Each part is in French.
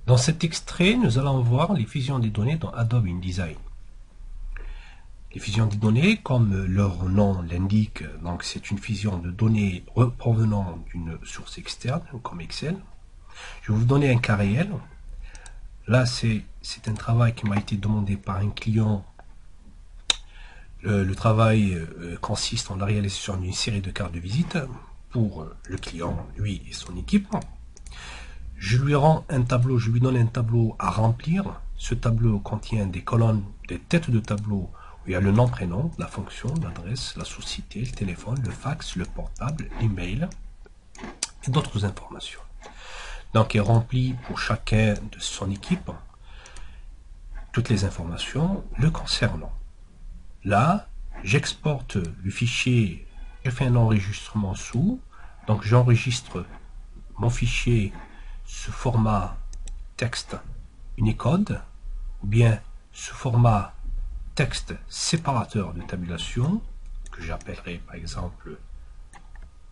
Dans cet extrait, nous allons voir les fusions des données dans Adobe InDesign. Les fusions des données, comme leur nom l'indique, donc c'est une fusion de données provenant d'une source externe, comme Excel. Je vais vous donner un cas réel. Là, c'est un travail qui m'a été demandé par un client. Le travail consiste en la réalisation d'une série de cartes de visite pour le client, lui et son équipe. Je lui rends un tableau, je lui donne un tableau à remplir. Ce tableau contient des colonnes, des têtes de tableau où il y a le nom, prénom, la fonction, l'adresse, la société, le téléphone, le fax, le portable, l'email et d'autres informations. Donc il remplit pour chacun de son équipe toutes les informations le concernant. Là, j'exporte le fichier, je fais un enregistrement sous, donc j'enregistre mon fichier sous format texte Unicode, ou bien sous format texte séparateur de tabulation, que j'appellerai par exemple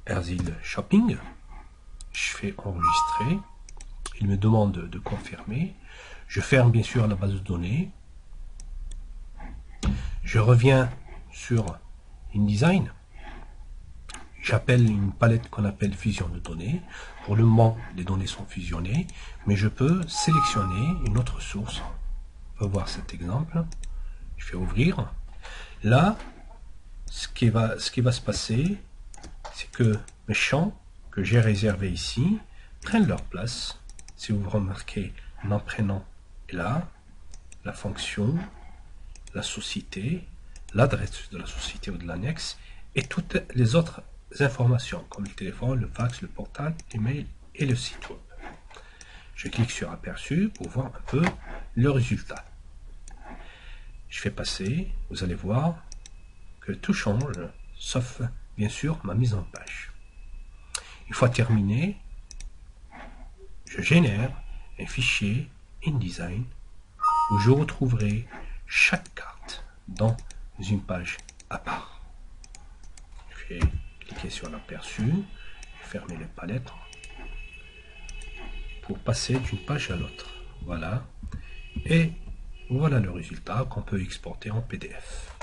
Erzil Shopping. Je fais enregistrer, il me demande de confirmer, je ferme bien sûr la base de données, je reviens sur InDesign, j'appelle une palette qu'on appelle fusion de données. Pour le moment, les données sont fusionnées, mais je peux sélectionner une autre source. On va voir cet exemple. Je fais ouvrir. Là, ce qui va se passer, c'est que mes champs que j'ai réservés ici prennent leur place. Si vous remarquez, nom, prénom est là, la fonction, la société, l'adresse de la société ou de l'annexe, et toutes les autres informations, comme le téléphone, le fax, le portable, l'email et le site web. Je clique sur aperçu pour voir un peu le résultat. Je fais passer, vous allez voir que tout change, sauf bien sûr ma mise en page. Une fois terminé, je génère un fichier InDesign où je retrouverai chaque carte dans une page à part. Je vais cliquer sur l'aperçu, fermer les palettes pour passer d'une page à l'autre. Voilà. Et voilà le résultat qu'on peut exporter en PDF.